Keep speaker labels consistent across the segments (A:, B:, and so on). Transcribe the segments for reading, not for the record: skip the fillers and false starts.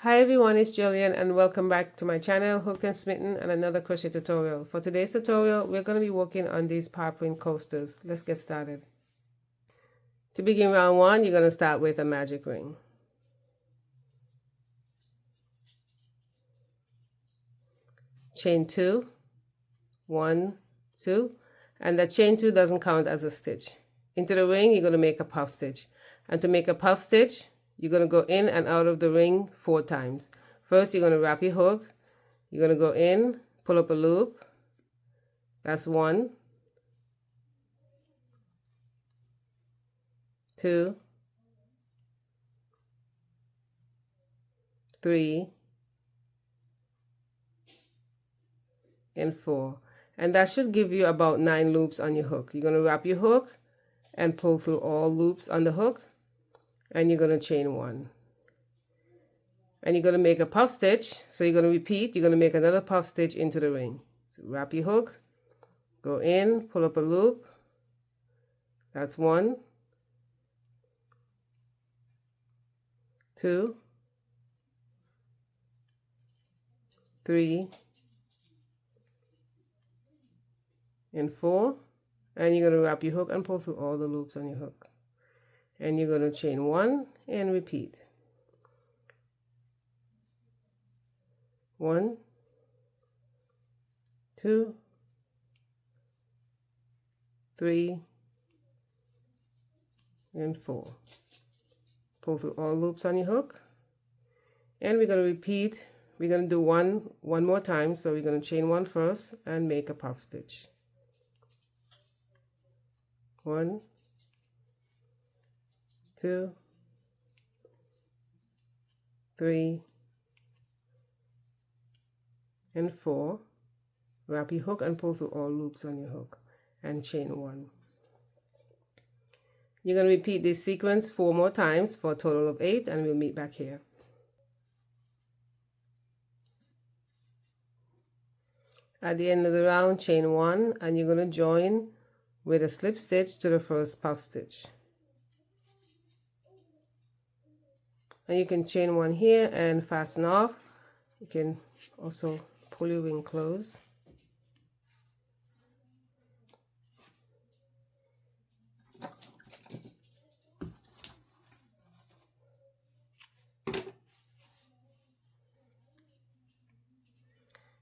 A: Hi everyone, it's Gillian and welcome back to my channel, Hooked and Smitten, and another crochet tutorial. For today's tutorial, we're going to be working on these power print coasters. Let's get started. To begin round one, you're going to start with a magic ring. Chain 2, 1, 2, and that chain 2 doesn't count as a stitch. Into the ring, you're going to make a puff stitch. And to make a puff stitch, you're going to go in and out of the ring 4 times. First, you're going to wrap your hook. You're going to go in, pull up a loop. That's 1, 2, 3, and 4. And that should give you about 9 loops on your hook. You're going to wrap your hook and pull through all loops on the hook, and you're going to chain 1. And you're going to make a puff stitch. So you're going to repeat. You're going to make another puff stitch into the ring. So wrap your hook, go in, pull up a loop. That's 1, 2, 3, and 4. And you're going to wrap your hook and pull through all the loops on your hook. And you're going to chain 1 and repeat. 1, 2, 3, and 4. Pull through all loops on your hook. And we're going to repeat. We're going to do one more time. So we're going to chain 1 first and make a puff stitch. 1, 2, 3, and 4. Wrap your hook and pull through all loops on your hook and chain 1. You're going to repeat this sequence 4 more times for a total of 8, and we'll meet back here. At the end of the round, chain 1, and you're going to join with a slip stitch to the first puff stitch. And you can chain 1 here and fasten off. You can also pull your ring close.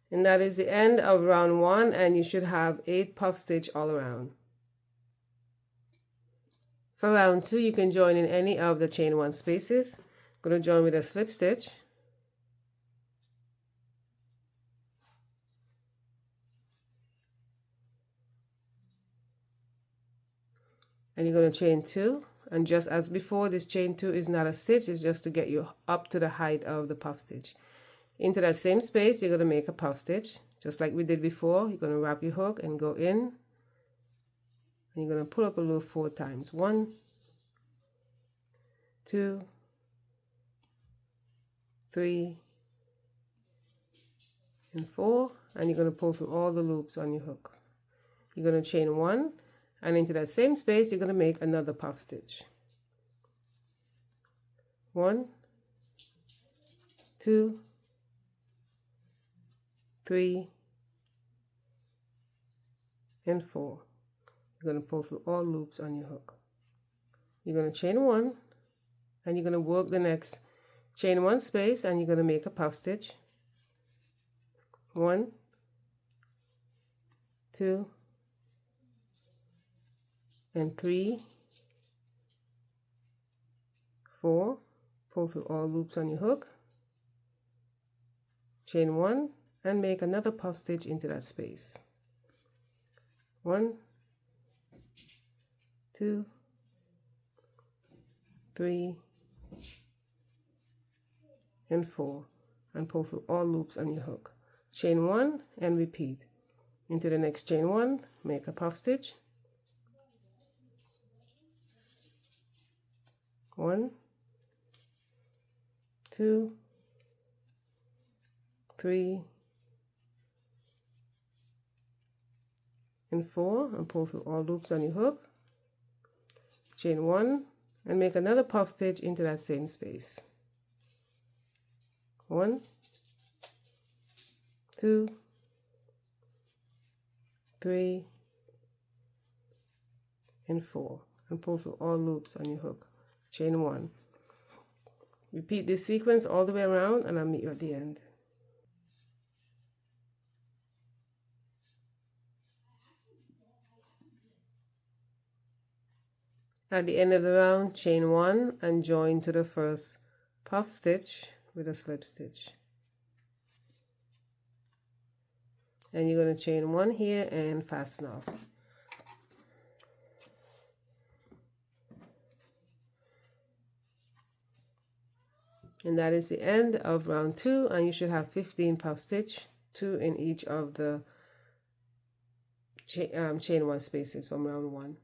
A: And that is the end of round 1, and you should have 8 puff stitch all around. For round 2, you can join in any of the chain 1 spaces. I'm going to join with a slip stitch. And you're going to chain 2, and just as before, this chain 2 is not a stitch, it's just to get you up to the height of the puff stitch. Into that same space, you're going to make a puff stitch, just like we did before. You're going to wrap your hook and go in, and you're going to pull up a loop 4 times. 1, 2, 3, and 4, and you're going to pull through all the loops on your hook. You're going to chain 1, and into that same space, you're going to make another puff stitch. 1, 2, 3, and 4. You're going to pull through all loops on your hook. You're going to chain 1, and you're going to work the next chain 1 space, and you're going to make a puff stitch. 1, 2, and 3, 4. Pull through all loops on your hook. Chain 1 and make another puff stitch into that space. 1, 2, 3, and 4, and pull through all loops on your hook. Chain 1 and repeat. Into the next chain 1, make a puff stitch. 1, 2, 3, and 4, and pull through all loops on your hook. Chain 1 and make another puff stitch into that same space. 1, 2, 3, and 4, and pull through all loops on your hook. Chain 1. Repeat this sequence all the way around, and I'll meet you at the end. At the end of the round, chain 1 and join to the first puff stitch with a slip stitch. And you're going to chain 1 here and fasten off. And that is the end of round 2, and you should have 15 puff stitch, 2 in each of the chain 1 spaces from round 1.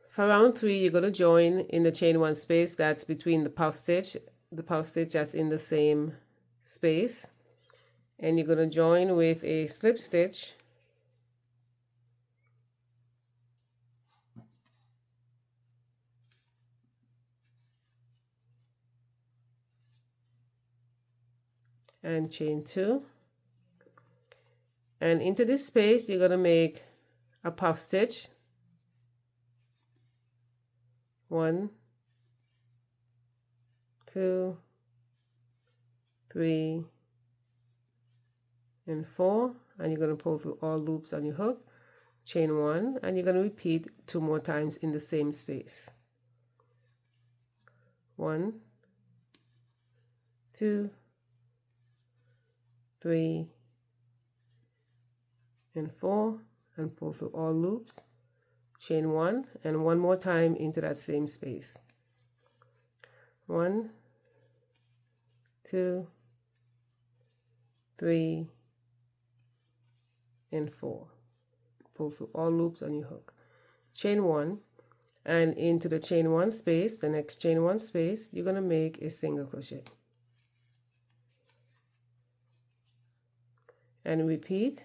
A: For round 3, you're going to join in the chain 1 space that's between the puff stitch that's in the same space, and you're going to join with a slip stitch and chain 2, and into this space you're going to make a puff stitch, 1, 2, 3, and 4, and you're going to pull through all loops on your hook, chain 1, and you're going to repeat 2 more times in the same space. 1, 2, 3, and 4, and pull through all loops, chain 1, and 1 more time into that same space. 1, 2, 3, and 4. Pull through all loops on your hook, chain 1, and into the chain 1 space, the next chain 1 space, you're going to make a single crochet. And repeat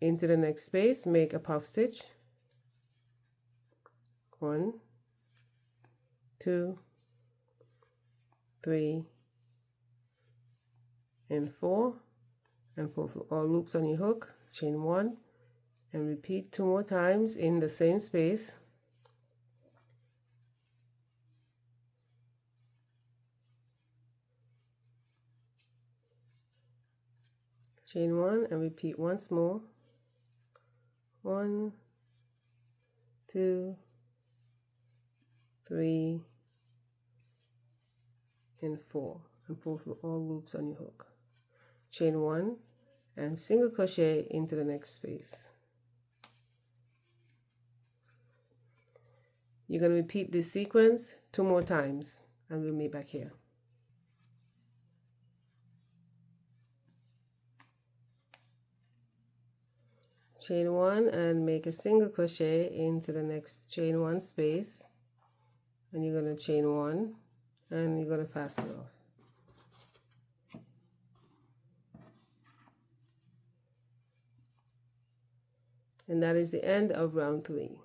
A: into the next space, make a puff stitch, 1, 2, 3, and 4, and pull through all loops on your hook, chain 1, and repeat 2 more times in the same space. Chain 1 and repeat once more. 1, 2, 3, and 4, and pull through all loops on your hook. Chain 1 and single crochet into the next space. You're going to repeat this sequence 2 more times, and we'll meet back here. Chain 1 and make a single crochet into the next chain 1 space, and you're going to chain 1 and you're going to fasten off. And that is the end of round 3.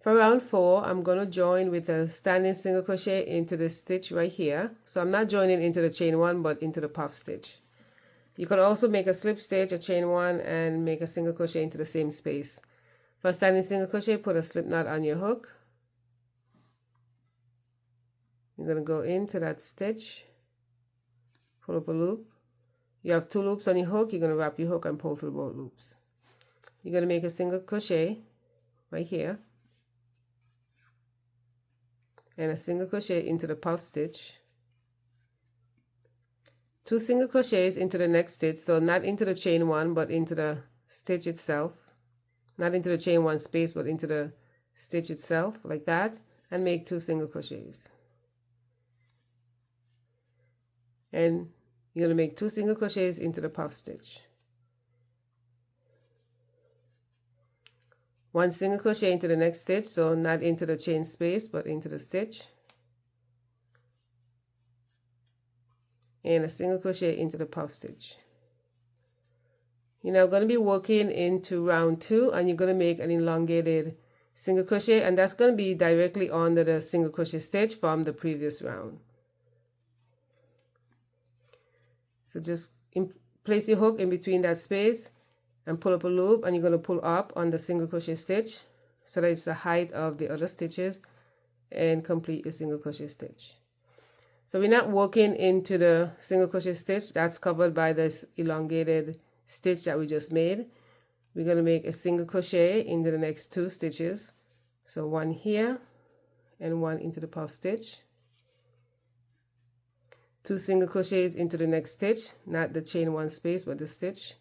A: For round 4, I'm going to join with a standing single crochet into the stitch right here. So I'm not joining into the chain 1 but into the puff stitch. You could also make a slip stitch, a chain 1, and make a single crochet into the same space. For standing single crochet, put a slip knot on your hook. You're going to go into that stitch, pull up a loop. You have 2 loops on your hook. You're going to wrap your hook and pull through both loops. You're going to make a single crochet right here, and a single crochet into the puff stitch. 2 single crochets into the next stitch, so not into the chain 1 but into the stitch itself, not into the chain 1 space but into the stitch itself, like that, and make 2 single crochets. And you're going to make 2 single crochets into the puff stitch, 1 single crochet into the next stitch, so not into the chain space but into the stitch, and a single crochet into the puff stitch. You're now going to be working into round 2, and you're going to make an elongated single crochet, and that's going to be directly under the single crochet stitch from the previous round. So just place your hook in between that space and pull up a loop, and you're going to pull up on the single crochet stitch so that it's the height of the other stitches, and complete your single crochet stitch. So we're not working into the single crochet stitch, that's covered by this elongated stitch that we just made. We're going to make a single crochet into the next 2 stitches. So one here and one into the puff stitch. 2 single crochets into the next stitch, not the chain 1 space but the stitch.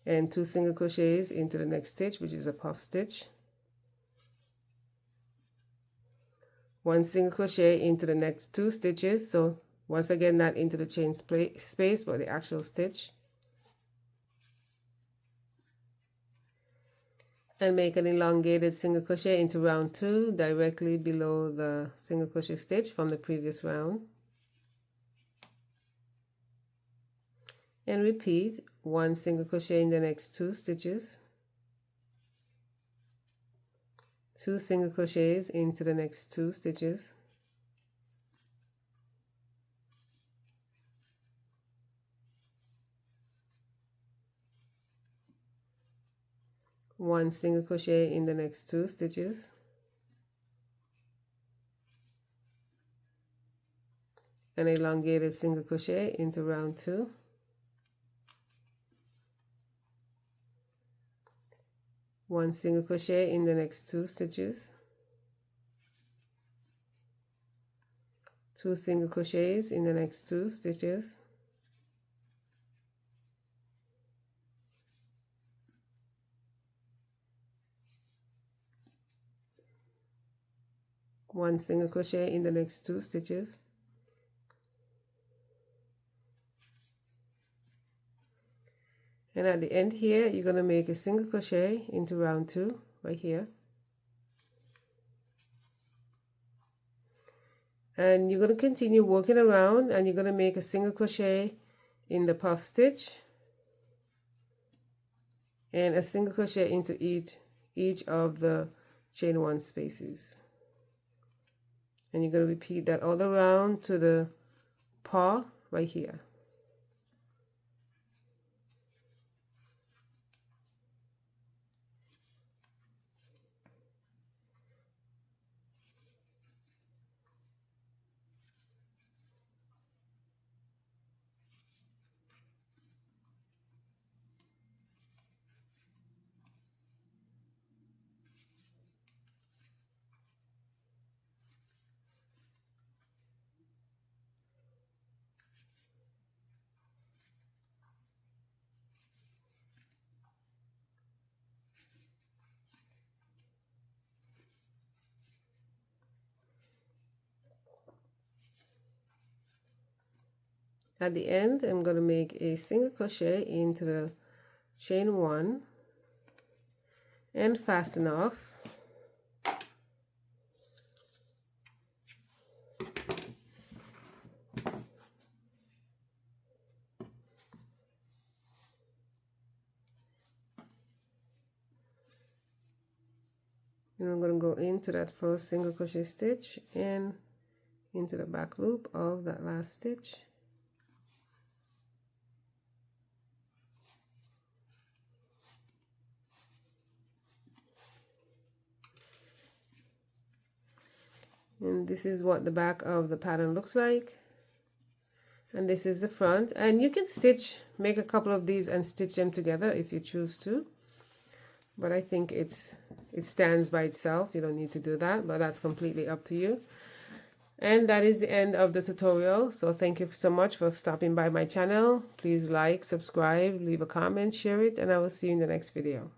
A: And 2 single crochets into the next stitch, which is a puff stitch. 1 single crochet into the next 2 stitches, so once again not into the chain space but the actual stitch, and make an elongated single crochet into round 2 directly below the single crochet stitch from the previous round, and repeat 1 single crochet in the next 2 stitches, 2 single crochets into the next 2 stitches, one single crochet in the next 2 stitches, an elongated single crochet into round 2, one single crochet in the next 2 stitches, 2 single crochets in the next 2 stitches, one single crochet in the next 2 stitches, and at the end here you're going to make a single crochet into round 2 right here, and you're going to continue working around, and you're going to make a single crochet in the puff stitch and a single crochet into each of the chain 1 spaces, and you're going to repeat that all around to the paw right here. At the end, I'm going to make a single crochet into the chain 1 and fasten off. And I'm going to go into that first single crochet stitch and into the back loop of that last stitch. And this is what the back of the pattern looks like, and this is the front. And you can make a couple of these and stitch them together if you choose to, but I think it stands by itself. You don't need to do that, but that's completely up to you. And that is the end of the tutorial. So thank you so much for stopping by my channel. Please like, subscribe, leave a comment, share it, and I will see you in the next video.